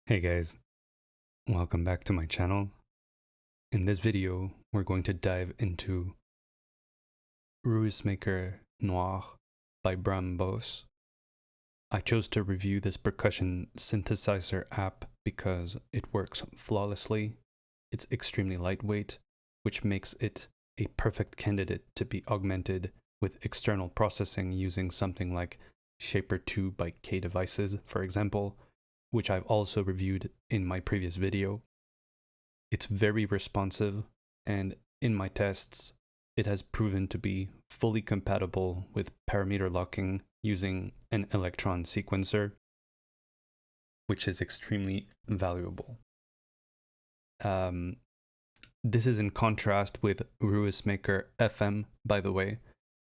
Hey guys, welcome back to my channel. In this video, we're going to dive into Ruismaker Noir by Bram Bos. I chose to review this percussion synthesizer app because it works flawlessly. It's extremely lightweight, which makes it a perfect candidate to be augmented with external processing using something like Shaper 2 by K Devices, for example, which I've also reviewed in my previous video. It's very responsive, and in my tests, it has proven to be fully compatible with parameter locking using an electron sequencer, which is extremely valuable. This is in contrast with Ruismaker FM, by the way,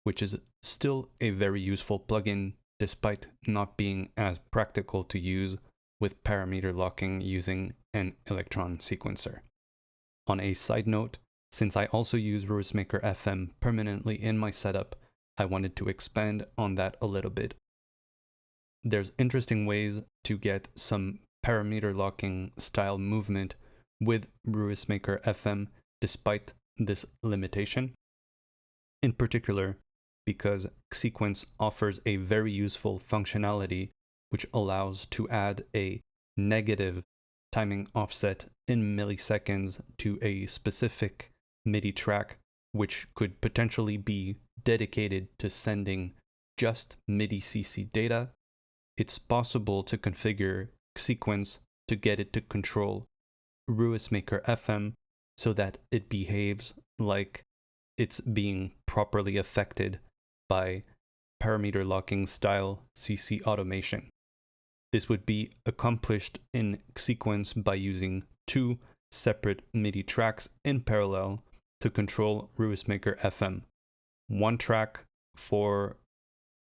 which is still a very useful plugin despite not being as practical to use with parameter locking using an electron sequencer. On a side note, since I also use Ruismaker FM permanently in my setup, I wanted to expand on that a little bit. There's interesting ways to get some parameter locking style movement with Ruismaker FM despite this limitation. In particular, because Sequence offers a very useful functionality which allows to add a negative timing offset in milliseconds to a specific MIDI track, which could potentially be dedicated to sending just MIDI CC data. It's possible to configure Sequence to get it to control Ruismaker FM so that it behaves like it's being properly affected by parameter locking style CC automation. This would be accomplished in Sequence by using two separate MIDI tracks in parallel to control Ruismaker FM. One track for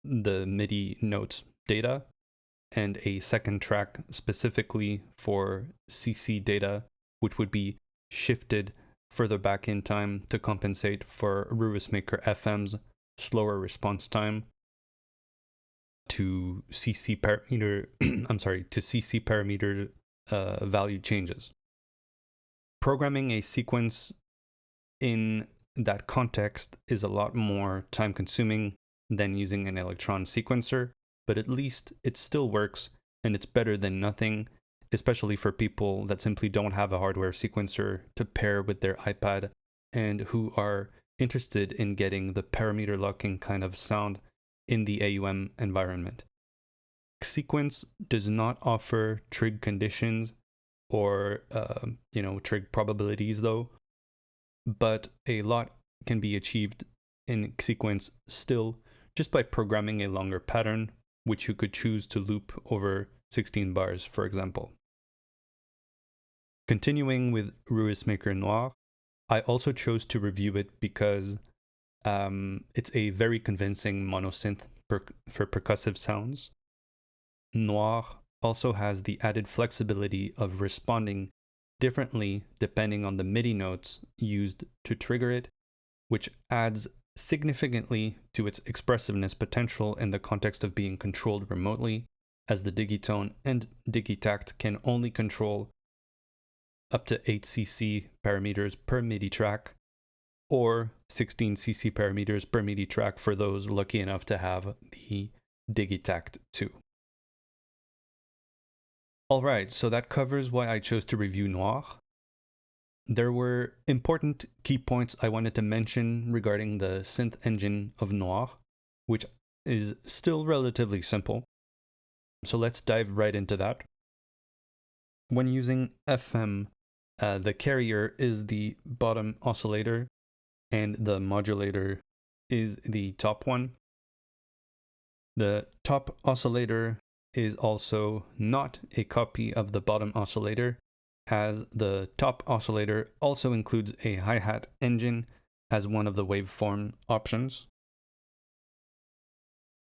the MIDI notes data, and a second track specifically for CC data, which would be shifted further back in time to compensate for Ruismaker FM's slower response time to CC parameter to CC parameter value changes. Programming a sequence in that context is a lot more time consuming than using an electron sequencer, but at least it still works and it's better than nothing, especially for people that simply don't have a hardware sequencer to pair with their iPad and who are interested in getting the parameter locking kind of sound in the AUM environment. Sequence does not offer trig conditions or trig probabilities though, but a lot can be achieved in Sequence still just by programming a longer pattern, which you could choose to loop over 16 bars, for example. Continuing with Ruismaker Noir, I also chose to review it because it's a very convincing monosynth for percussive sounds. Noir also has the added flexibility of responding differently depending on the MIDI notes used to trigger it, which adds significantly to its expressiveness potential in the context of being controlled remotely, as the digitone and digitact can only control up to 8 cc parameters per MIDI track, or 16 cc parameters per MIDI track for those lucky enough to have the digitact too. Alright, so that covers why I chose to review Noir. There were important key points I wanted to mention regarding the synth engine of Noir, which is still relatively simple. So let's dive right into that. When using FM, the carrier is the bottom oscillator and the modulator is the top one. The top oscillator is also not a copy of the bottom oscillator, as the top oscillator also includes a hi-hat engine as one of the waveform options.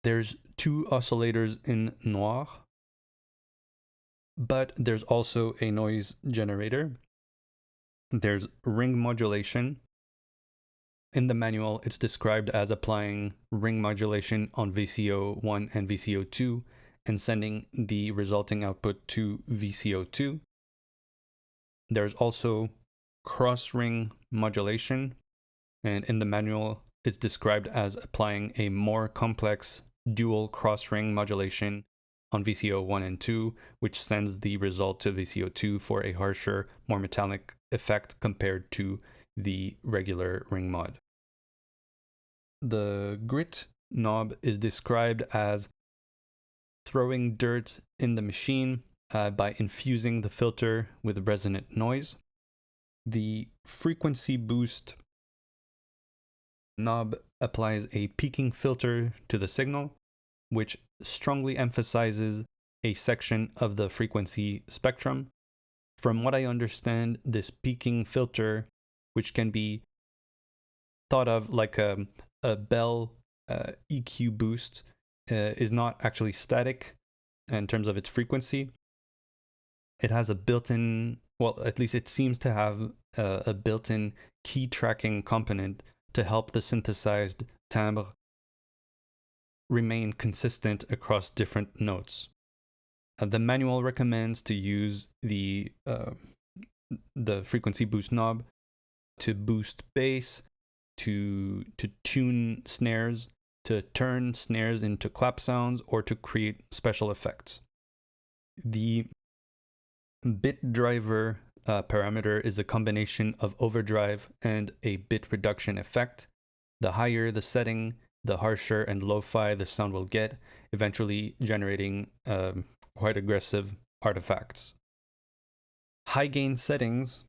There's two oscillators in Noir, but there's also a noise generator. There's ring modulation. In the manual, it's described as applying ring modulation on VCO1 and VCO2 and sending the resulting output to VCO2. There's also cross-ring modulation, and in the manual, it's described as applying a more complex dual cross-ring modulation on VCO1 and 2, which sends the result to VCO2 for a harsher, more metallic effect compared to the regular ring mod. The grit knob is described as throwing dirt in the machine by infusing the filter with resonant noise. The frequency boost knob applies a peaking filter to the signal, which strongly emphasizes a section of the frequency spectrum. From what I understand, this peaking filter, which can be thought of like a Bell EQ boost, is not actually static in terms of its frequency. It has a built-in, well, at least it seems to have a built-in key tracking component to help the synthesized timbre remain consistent across different notes. The manual recommends to use the frequency boost knob to boost bass, to tune snares, to turn snares into clap sounds, or to create special effects. The bit driver parameter is a combination of overdrive and a bit reduction effect. The higher the setting, the harsher and lo-fi the sound will get, eventually generating quite aggressive artifacts. High gain settings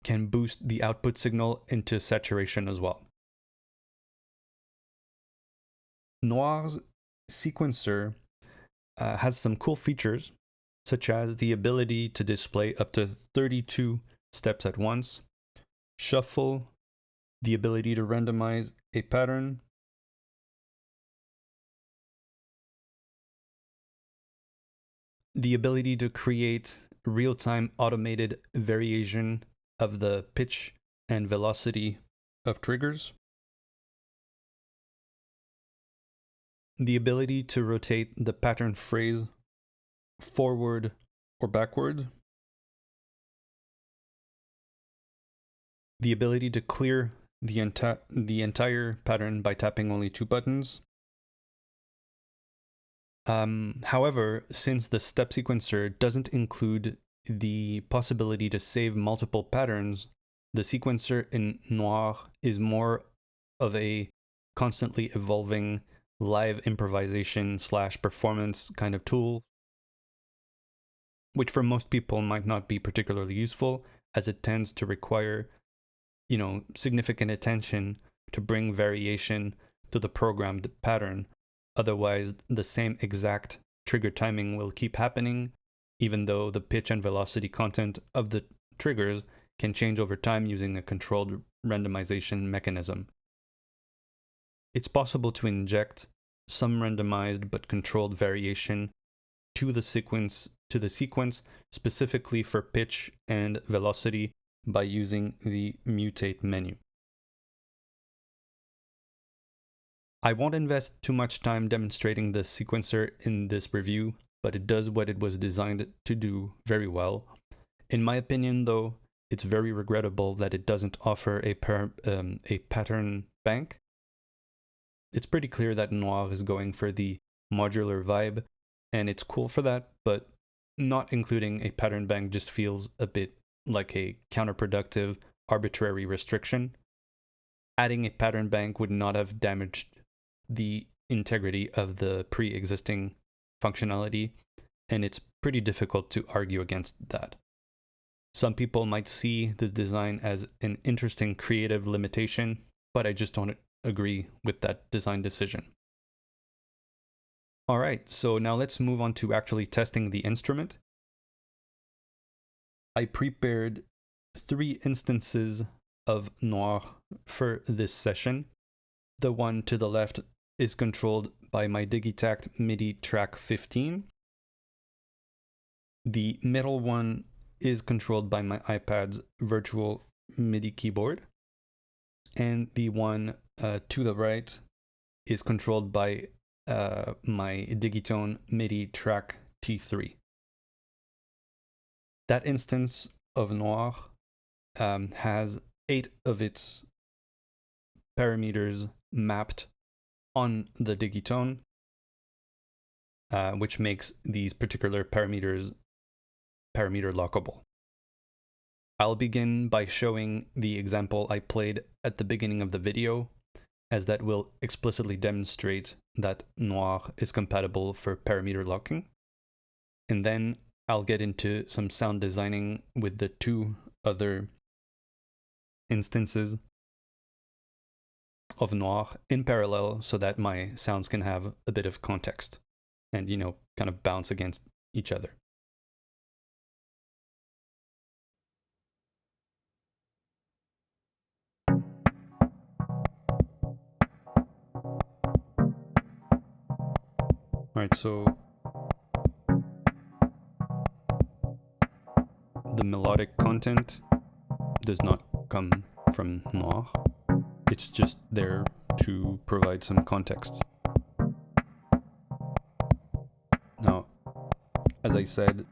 can boost the output signal into saturation as well. Noir's sequencer has some cool features, such as the ability to display up to 32 steps at once, shuffle, the ability to randomize a pattern, the ability to create real-time automated variation of the pitch and velocity of triggers, the ability to rotate the pattern phrase forward or backward, the ability to clear the entire pattern by tapping only 2 buttons. However, since the step sequencer doesn't include the possibility to save multiple patterns, the sequencer in Noir is more of a constantly evolving live improvisation / performance kind of tool, which for most people might not be particularly useful, as it tends to require, significant attention to bring variation to the programmed pattern. Otherwise, the same exact trigger timing will keep happening, even though the pitch and velocity content of the triggers can change over time using a controlled randomization mechanism. It's possible to inject some randomized but controlled variation to the sequence specifically for pitch and velocity by using the mutate menu. I won't invest too much time demonstrating the sequencer in this review, but it does what it was designed to do very well. In my opinion, though, it's very regrettable that it doesn't offer a pattern bank. It's pretty clear that Noir is going for the modular vibe, and it's cool for that, but not including a pattern bank just feels a bit like a counterproductive, arbitrary restriction. Adding a pattern bank would not have damaged the integrity of the pre-existing functionality, and it's pretty difficult to argue against that. Some people might see this design as an interesting creative limitation, but I just don't agree with that design decision. All right, so now let's move on to actually testing the instrument. I prepared 3 instances of Noir for this session. The one to the left is controlled by my Digitact MIDI track 15. The middle one is controlled by my iPad's virtual MIDI keyboard. And the one to the right is controlled by my Digitone MIDI track T3. That instance of Noir has 8 of its parameters mapped on the Digitone, which makes these particular parameters parameter lockable. I'll begin by showing the example I played at the beginning of the video, as that will explicitly demonstrate that Noir is compatible for parameter locking. And then I'll get into some sound designing with the 2 other instances of Noir in parallel so that my sounds can have a bit of context and, kind of bounce against each other. Alright, so the melodic content does not come from Noir. It's just there to provide some context. Now, as I said,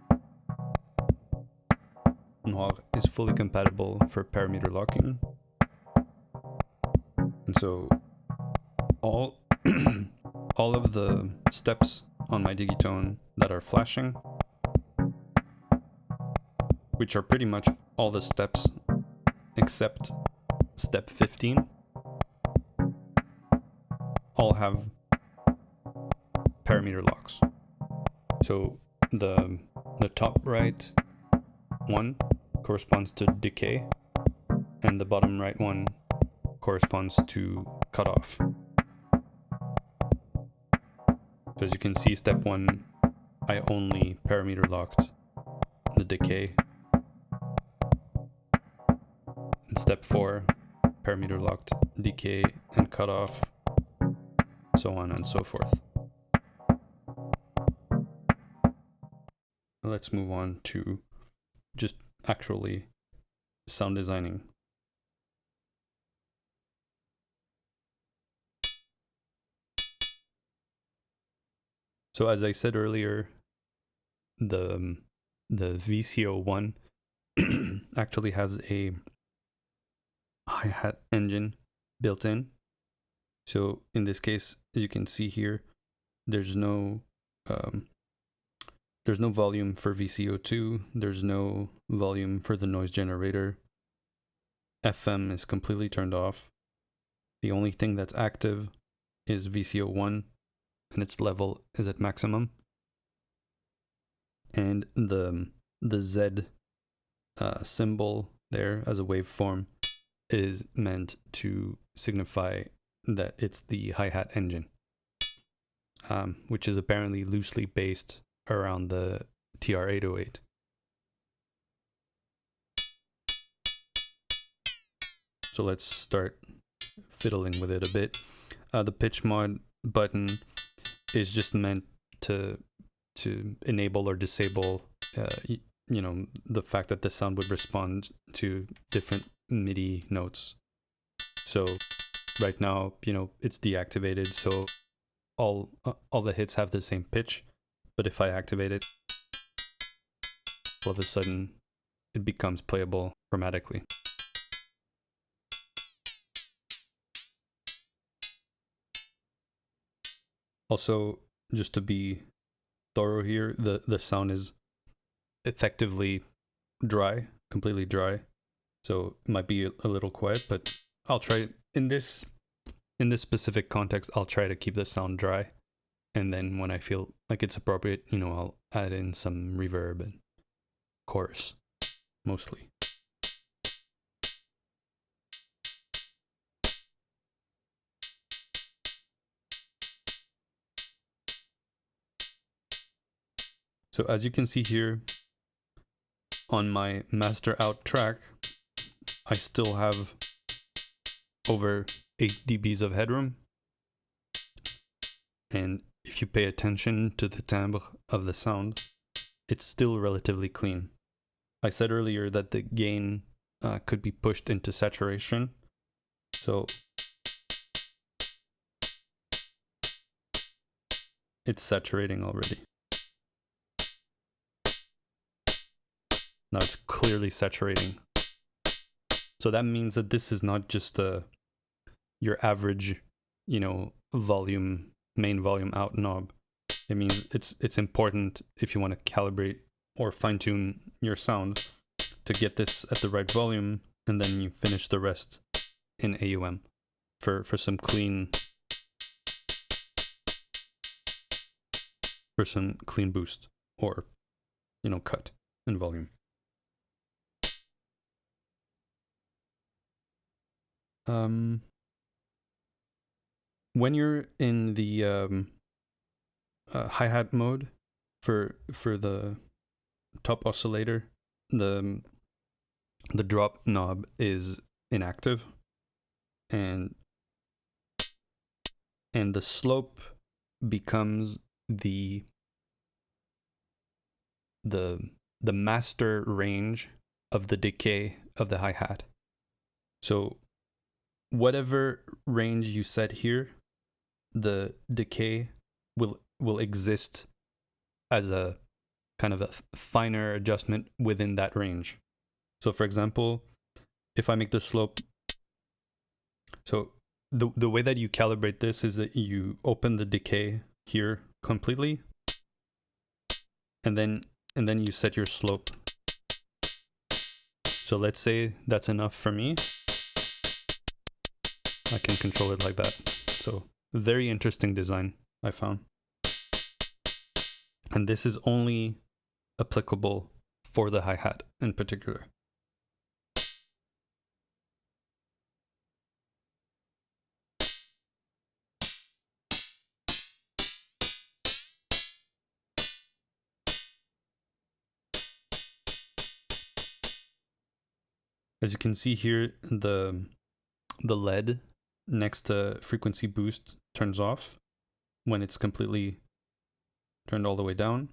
Noir is fully compatible for parameter locking. And so all of the steps on my Digitone that are flashing, which are pretty much all the steps except step 15, all have parameter locks. So the top right one corresponds to decay, and the bottom right one corresponds to cutoff. So as you can see, step 1, I only parameter locked the decay. And step 4, parameter locked decay and cutoff, so on and so forth. Let's move on to just actually sound designing. So as I said earlier, the VCO1 actually has a hi-hat engine built in. So in this case, as you can see here, there's no volume for VCO2, there's no volume for the noise generator. FM is completely turned off. The only thing that's active is VCO1, and its level is at maximum. And the Z symbol there as a waveform is meant to signify that it's the hi-hat engine, which is apparently loosely based around the TR-808. So let's start fiddling with it a bit. The pitch mod button is just meant to enable or disable the fact that the sound would respond to different MIDI notes. So right now, it's deactivated, so all the hits have the same pitch, but if I activate it, all of a sudden it becomes playable chromatically. Also, just to be thorough here, the sound is effectively dry, completely dry. So it might be a little quiet, but I'll try in this specific context, I'll try to keep the sound dry. And then when I feel like it's appropriate, I'll add in some reverb and chorus, mostly. So as you can see here, on my master out track, I still have over 8 dBs of headroom. And if you pay attention to the timbre of the sound, it's still relatively clean. I said earlier that the gain could be pushed into saturation. So it's saturating already. Now it's clearly saturating. So that means that this is not just your average, volume, main volume out knob. It means it's important if you want to calibrate or fine tune your sound to get this at the right volume, and then you finish the rest in AUM for some clean boost or cut in volume. When you're in the hi-hat mode for the top oscillator, the drop knob is inactive, and the slope becomes the master range of the decay of the hi-hat. So whatever range you set here, the decay will exist as a kind of a finer adjustment within that range. So for example, if I make the slope, so the way that you calibrate this is that you open the decay here completely, and then you set your slope. So let's say that's enough for me. I can control it like that. So very interesting design, I found. And this is only applicable for the hi-hat in particular. As you can see here, the LED next to frequency boost turns off when it's completely turned all the way down.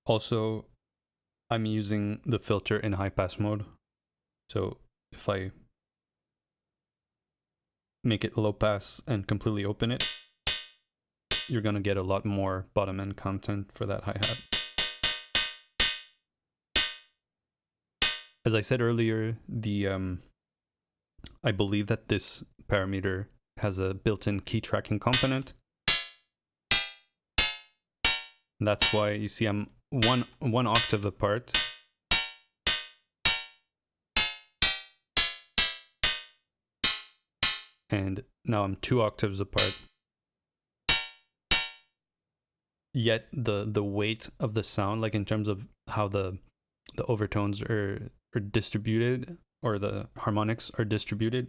Also, I'm using the filter in high pass mode. So if I make it low pass and completely open it, you're gonna get a lot more bottom end content for that hi-hat. As I said earlier, I believe that this parameter has a built-in key tracking component. And that's why you see I'm one octave apart. And now I'm 2 octaves apart. Yet the weight of the sound, like in terms of how the overtones are distributed, or the harmonics are distributed,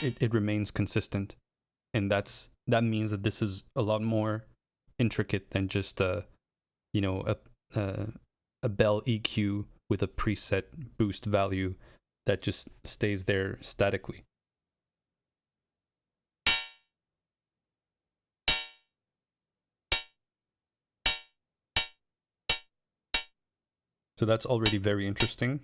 it remains consistent. And that means that this is a lot more intricate than just a bell EQ with a preset boost value that just stays there statically. So that's already very interesting.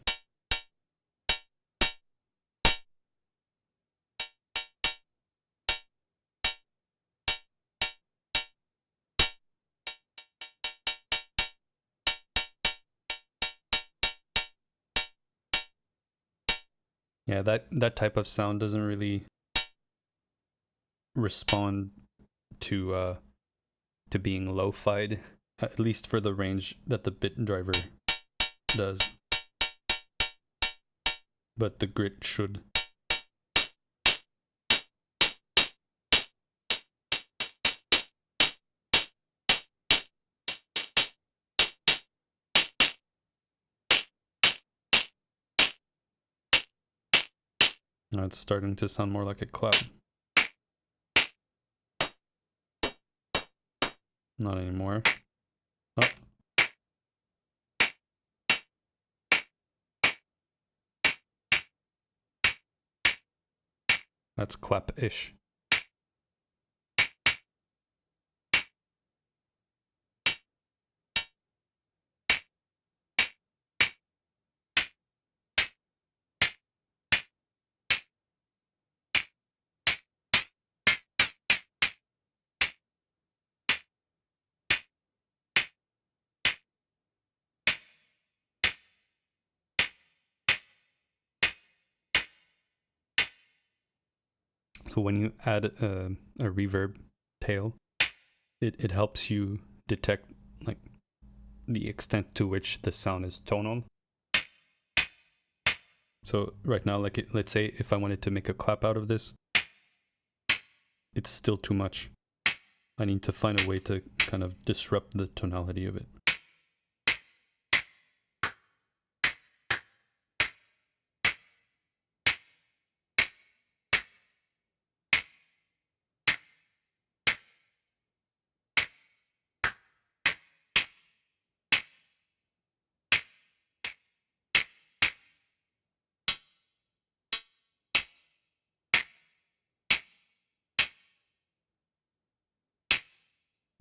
Yeah, that type of sound doesn't really respond to being lo-fied, at least for the range that the bit driver does. But the grit should. Now it's starting to sound more like a clap. Not anymore. Oh. That's clap-ish. So when you add a reverb tail, it helps you detect like the extent to which the sound is tonal. So right now, like let's say if I wanted to make a clap out of this, it's still too much. I need to find a way to kind of disrupt the tonality of it.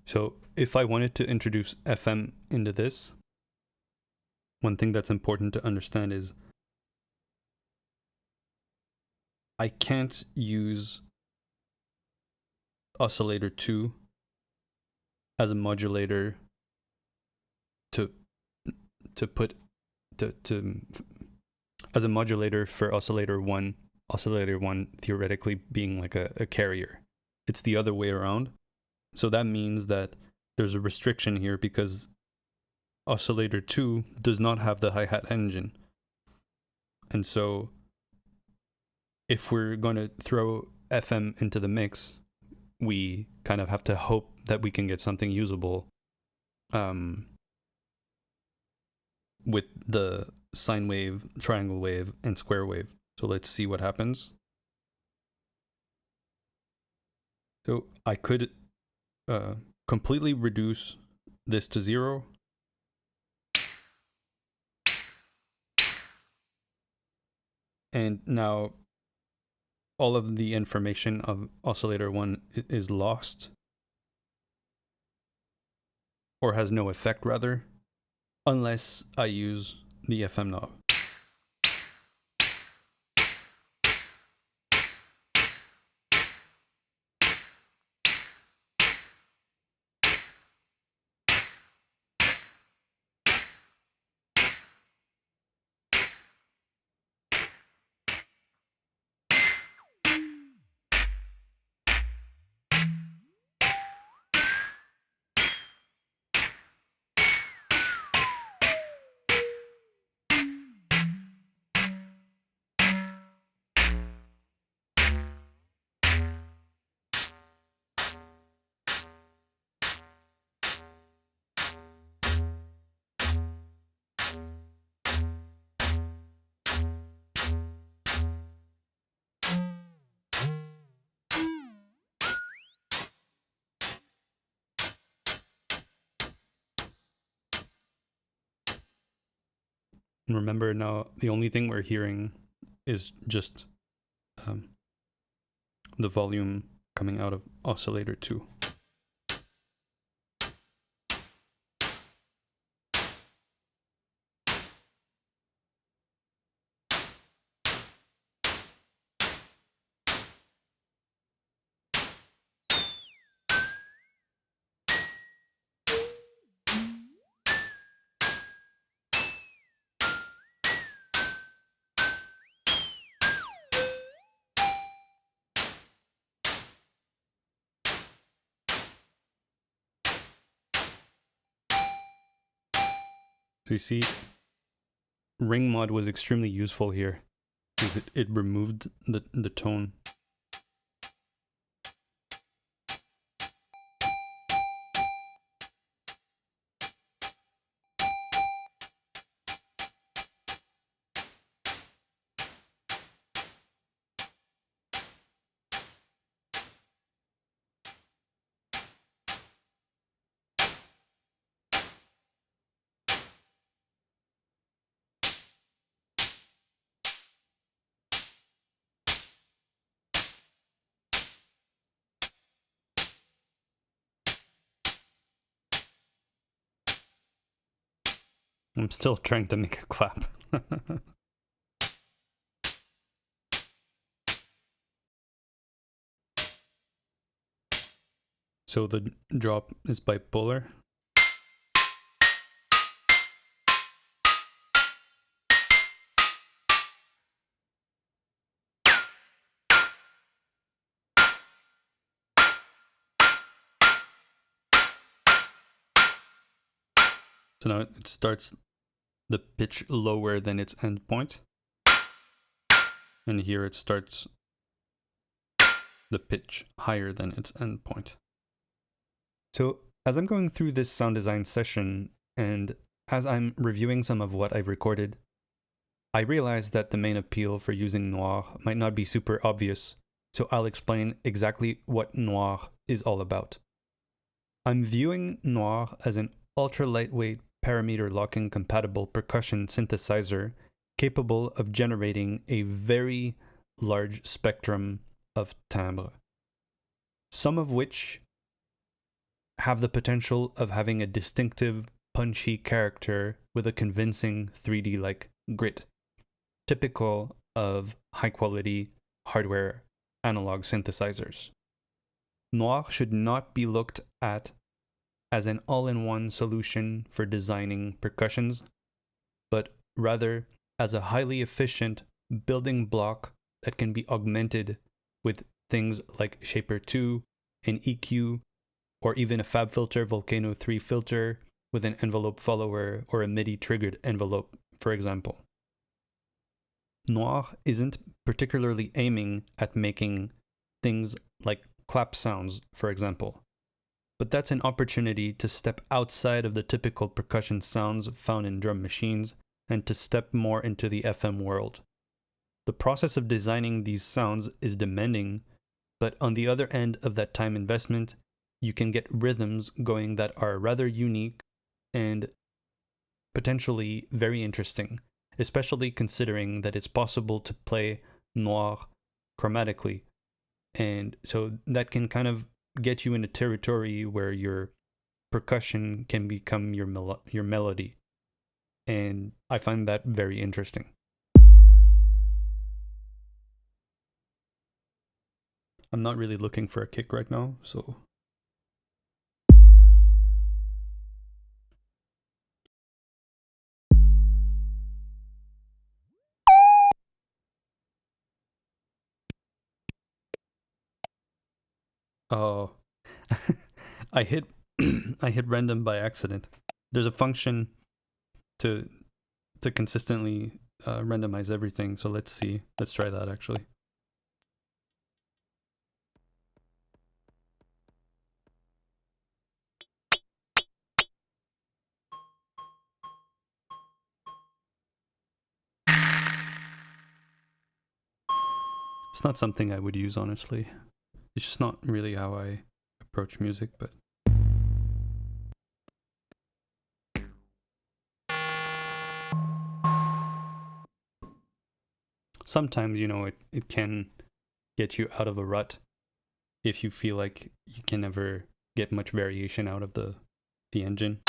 So if I wanted to introduce FM into this, one thing that's important to understand is I can't use oscillator 2 as a modulator to put as a modulator for oscillator 1 theoretically being like a carrier. It's the other way around. So that means that there's a restriction here because oscillator 2 does not have the hi-hat engine. And so if we're going to throw FM into the mix, we kind of have to hope that we can get something usable with the sine wave, triangle wave, and square wave. So let's see what happens. So I could completely reduce this to 0. And now all of the information of oscillator 1 is lost, or has no effect rather, unless I use the FM knob. And remember now, the only thing we're hearing is just the volume coming out of oscillator 2. So you see, ring mod was extremely useful here because it removed the tone. I'm still trying to make a clap. So the drop is bipolar. So now it starts the pitch lower than its endpoint. And here it starts the pitch higher than its endpoint. So as I'm going through this sound design session, and as I'm reviewing some of what I've recorded, I realized that the main appeal for using Noir might not be super obvious, so I'll explain exactly what Noir is all about. I'm viewing Noir as an ultra lightweight parameter locking compatible percussion synthesizer capable of generating a very large spectrum of timbres, some of which have the potential of having a distinctive, punchy character with a convincing 3D-like grit, typical of high-quality hardware analog synthesizers. Noir should not be looked at as an all-in-one solution for designing percussions, but rather as a highly efficient building block that can be augmented with things like Shaper 2, an EQ, or even a FabFilter Volcano 3 filter with an envelope follower or a MIDI triggered envelope, for example. Noir isn't particularly aiming at making things like clap sounds, for example, but that's an opportunity to step outside of the typical percussion sounds found in drum machines and to step more into the FM world. The process of designing these sounds is demanding, but on the other end of that time investment, you can get rhythms going that are rather unique and potentially very interesting, especially considering that it's possible to play noir chromatically. And so that can kind of get you in a territory where your percussion can become your melody. And I find that very interesting. I'm not really looking for a kick right now, so oh, I hit I hit random by accident. There's a function to consistently randomize everything. So let's see. Let's try that actually. It's not something I would use, honestly. It's just not really how I approach music, but sometimes, it can get you out of a rut if you feel like you can never get much variation out of the engine.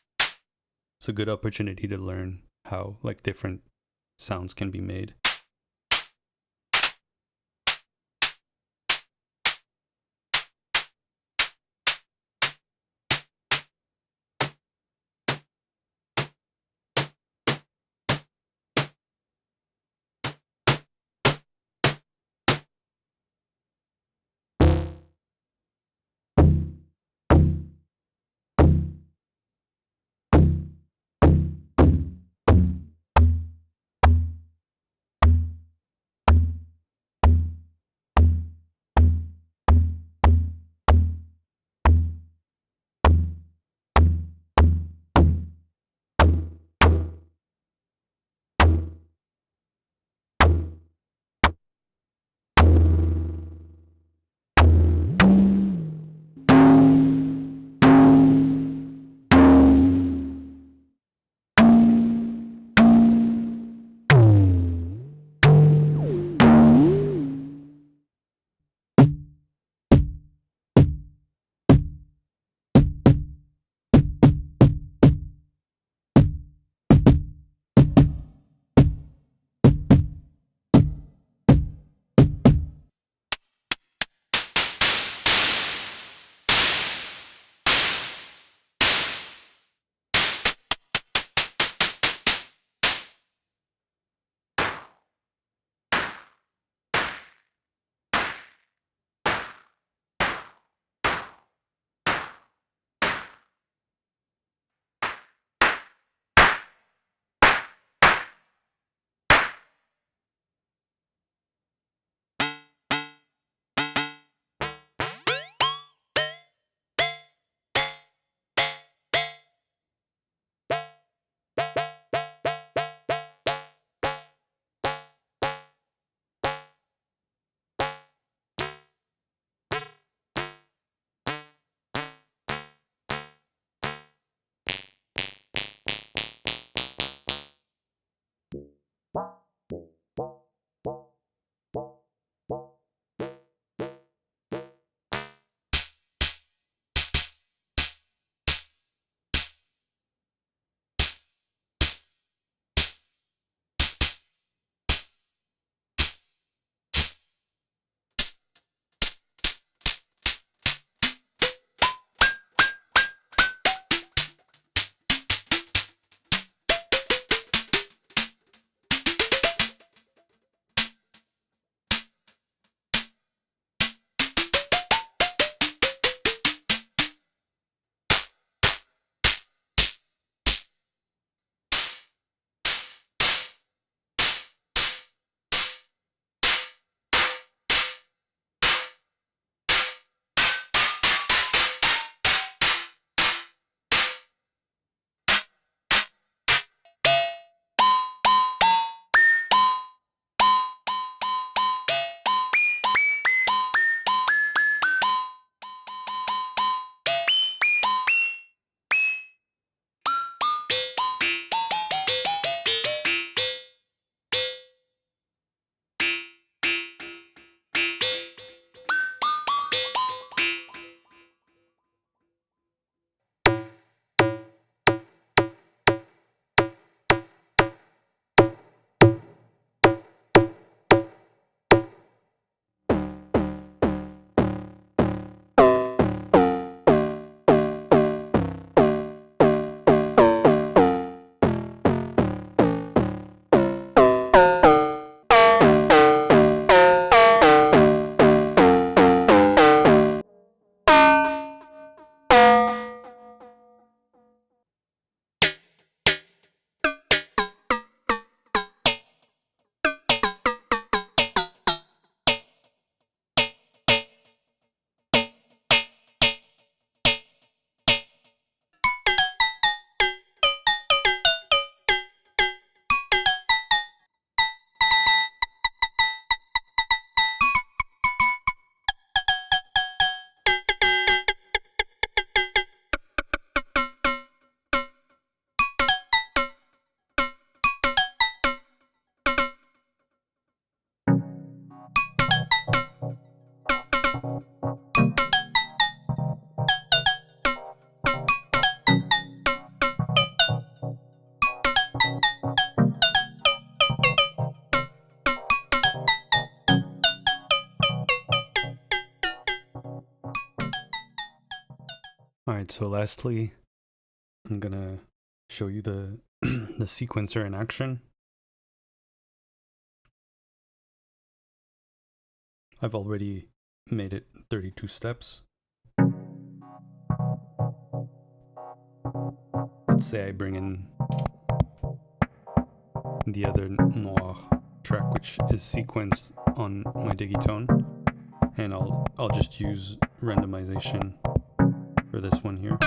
It's a good opportunity to learn how like different sounds can be made. Alright, so lastly, I'm gonna show you the the sequencer in action. I've already made it 32 steps. Let's say I bring in the other Noir track, which is sequenced on my digitone, and I'll just use randomization for this one here.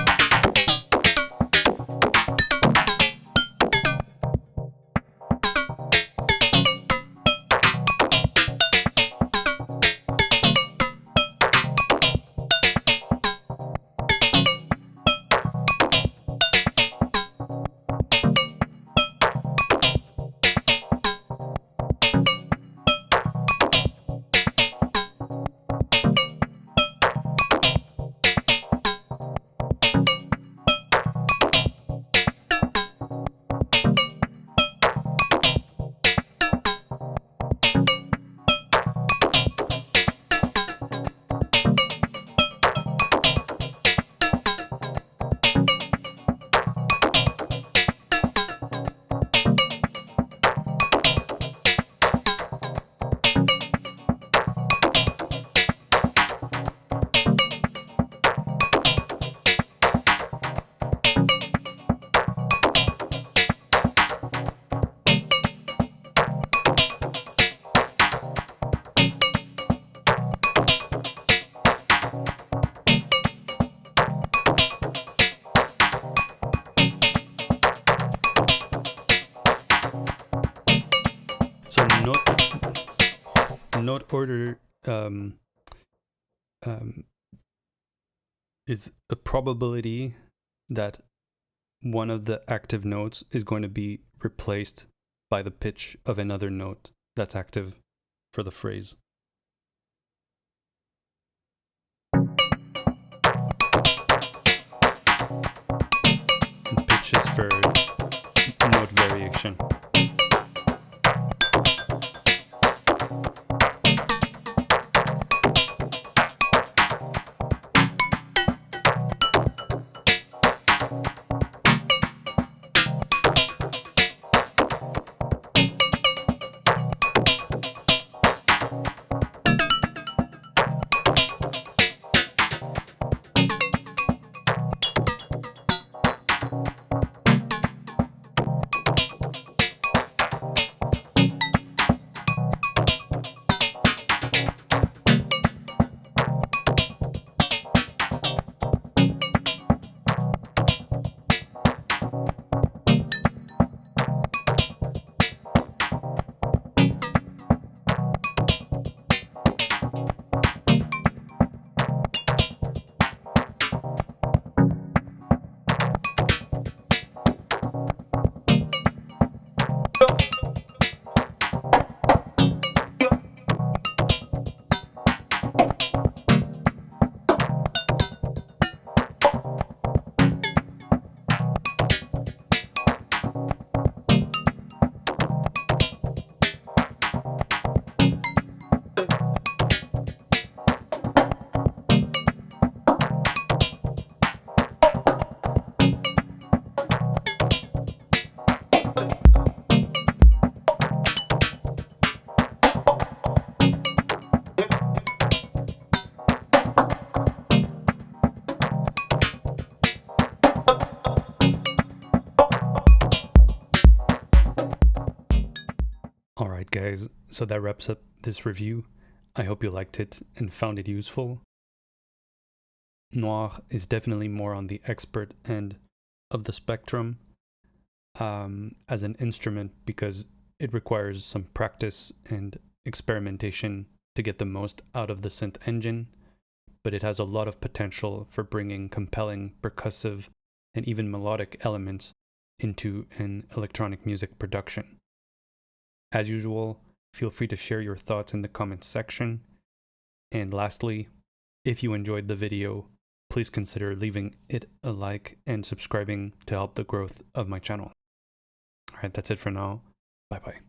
Note order is a probability that one of the active notes is going to be replaced by the pitch of another note that's active for the phrase. And pitch is for note variation. Alright guys, so that wraps up this review. I hope you liked it and found it useful. Noir is definitely more on the expert end of the spectrum as an instrument because it requires some practice and experimentation to get the most out of the synth engine, but it has a lot of potential for bringing compelling percussive and even melodic elements into an electronic music production. As usual, feel free to share your thoughts in the comments section. And lastly, If you enjoyed the video, please consider leaving it a like and subscribing to help the growth of my channel. Alright, that's it for now. Bye bye.